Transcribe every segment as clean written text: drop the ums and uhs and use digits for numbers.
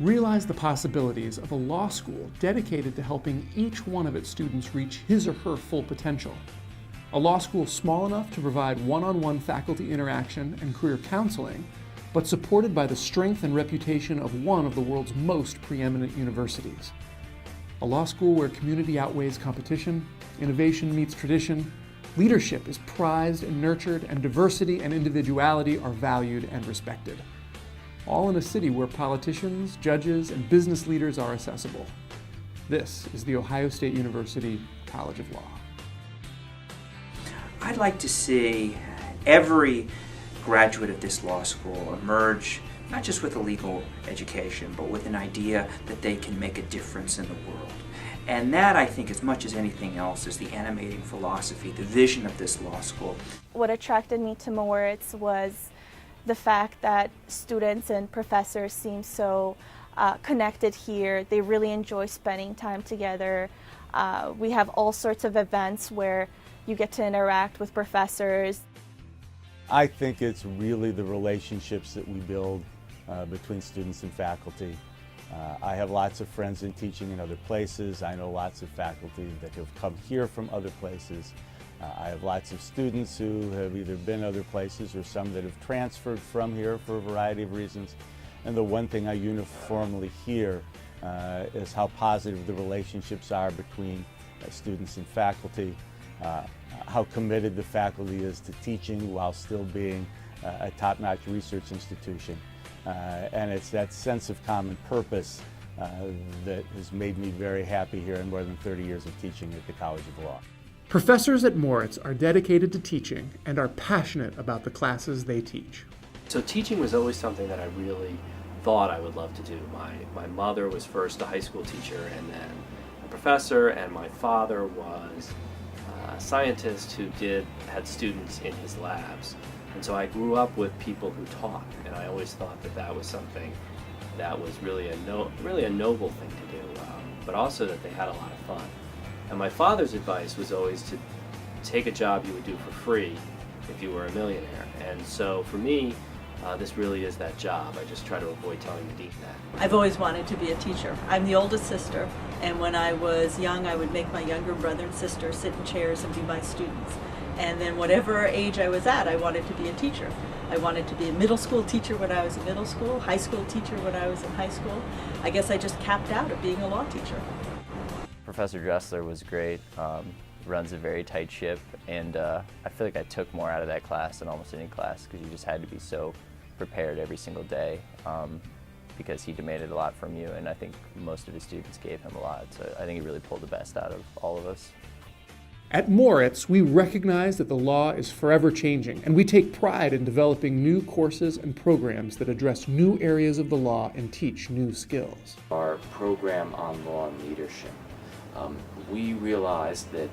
realized the possibilities of a law school dedicated to helping each one of its students reach his or her full potential. A law school small enough to provide one-on-one faculty interaction and career counseling, but supported by the strength and reputation of one of the world's most preeminent universities. A law school where community outweighs competition, innovation meets tradition, leadership is prized and nurtured, and diversity and individuality are valued and respected. All in a city where politicians, judges, and business leaders are accessible. This is the Ohio State University College of Law. I'd like to see every graduate of this law school emerge not just with a legal education, but with an idea that they can make a difference in the world. And that, I think, as much as anything else, is the animating philosophy, the vision of this law school. What attracted me to Moritz was the fact that students and professors seem so connected here. They really enjoy spending time together. We have all sorts of events where you get to interact with professors. I think it's really the relationships that we build between students and faculty. I have lots of friends in teaching in other places. I know lots of faculty that have come here from other places. I have lots of students who have either been other places or some that have transferred from here for a variety of reasons. And the one thing I uniformly hear is how positive the relationships are between students and faculty, how committed the faculty is to teaching while still being a top-notch research institution. And it's that sense of common purpose that has made me very happy here in more than 30 years of teaching at the College of Law. Professors at Moritz are dedicated to teaching and are passionate about the classes they teach. So teaching was always something that I really thought I would love to do. My mother was first a high school teacher and then a professor, and my father was a scientist who had students in his labs. And so I grew up with people who taught, and I always thought that that was something that was really a noble thing to do, but also that they had a lot of fun. And my father's advice was always to take a job you would do for free if you were a millionaire. And so for me, this really is that job. I just try to avoid telling the dean that. I've always wanted to be a teacher. I'm the oldest sister, and when I was young, I would make my younger brother and sister sit in chairs and be my students. And then whatever age I was at, I wanted to be a teacher. I wanted to be a middle school teacher when I was in middle school, high school teacher when I was in high school. I guess I just capped out at being a law teacher. Professor Dressler was great, runs a very tight ship, and I feel like I took more out of that class than almost any class because you just had to be so prepared every single day because he demanded a lot from you, and I think most of his students gave him a lot, so I think he really pulled the best out of all of us. At Moritz, we recognize that the law is forever changing, and we take pride in developing new courses and programs that address new areas of the law and teach new skills. Our program on law and leadership, we realize that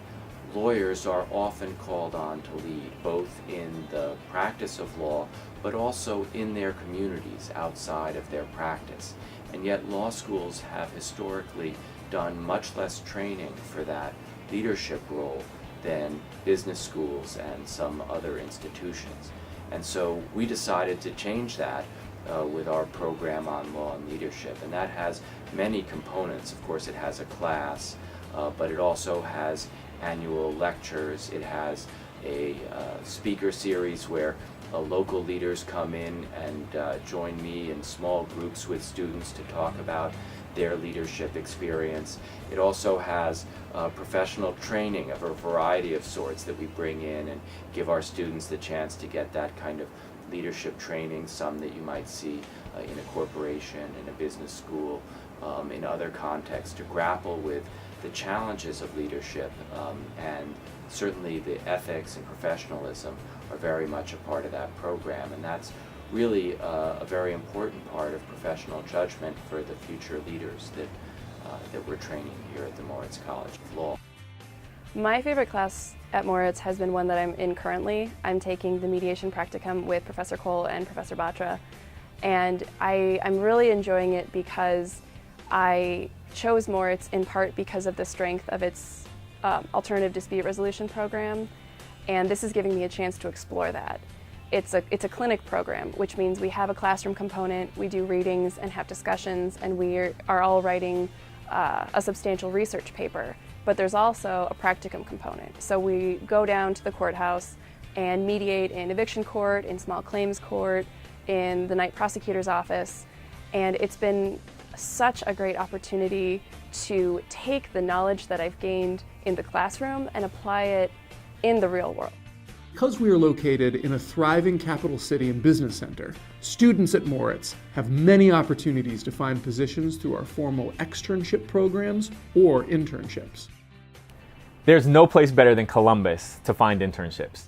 lawyers are often called on to lead, both in the practice of law, but also in their communities outside of their practice. And yet law schools have historically done much less training for that leadership role than business schools and some other institutions. And so we decided to change that with our program on law and leadership. And that has many components. Of course, it has a class, but it also has annual lectures. It has a speaker series where local leaders come in and join me in small groups with students to talk about their leadership experience. It also has professional training of a variety of sorts that we bring in and give our students the chance to get that kind of leadership training, some that you might see in a corporation, in a business school, in other contexts, to grapple with the challenges of leadership, and certainly the ethics and professionalism are very much a part of that program, and that's really a very important part of professional judgment for the future leaders that we're training here at the Moritz College of Law. My favorite class at Moritz has been one that I'm in currently. I'm taking the mediation practicum with Professor Cole and Professor Batra, and I'm really enjoying it because I chose Moritz in part because of the strength of its alternative dispute resolution program, and this is giving me a chance to explore that. it's a clinic program, which means we have a classroom component, we do readings and have discussions, and we are all writing a substantial research paper. But there's also a practicum component. So we go down to the courthouse and mediate in eviction court, in small claims court, in the night prosecutor's office. And it's been such a great opportunity to take the knowledge that I've gained in the classroom and apply it in the real world. Because we are located in a thriving capital city and business center, students at Moritz have many opportunities to find positions through our formal externship programs or internships. There's no place better than Columbus to find internships.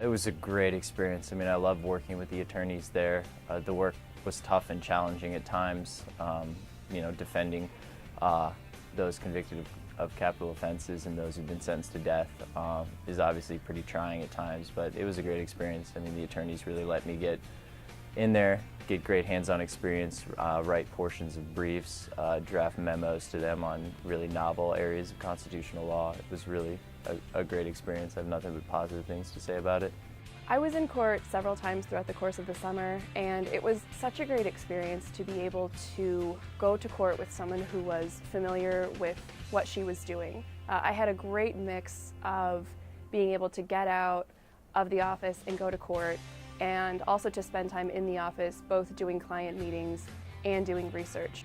It was a great experience. I mean, I loved working with the attorneys there. The work was tough and challenging at times. Defending those convicted of capital offenses and those who've been sentenced to death is obviously pretty trying at times, but it was a great experience. I mean, the attorneys really let me get in there, get great hands-on experience, write portions of briefs, draft memos to them on really novel areas of constitutional law. It was really a great experience. I have nothing but positive things to say about it. I was in court several times throughout the course of the summer, and it was such a great experience to be able to go to court with someone who was familiar with what she was doing. I had a great mix of being able to get out of the office and go to court, and also to spend time in the office, both doing client meetings and doing research.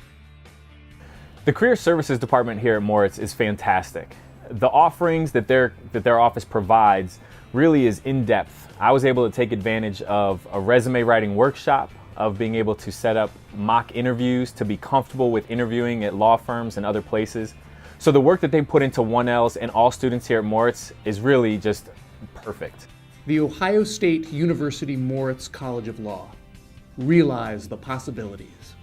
The Career Services Department here at Moritz is fantastic. The offerings that their office provides really is in-depth. I was able to take advantage of a resume writing workshop, of being able to set up mock interviews, to be comfortable with interviewing at law firms and other places. So the work that they put into 1Ls and all students here at Moritz is really just perfect. The Ohio State University Moritz College of Law. Realize the possibilities.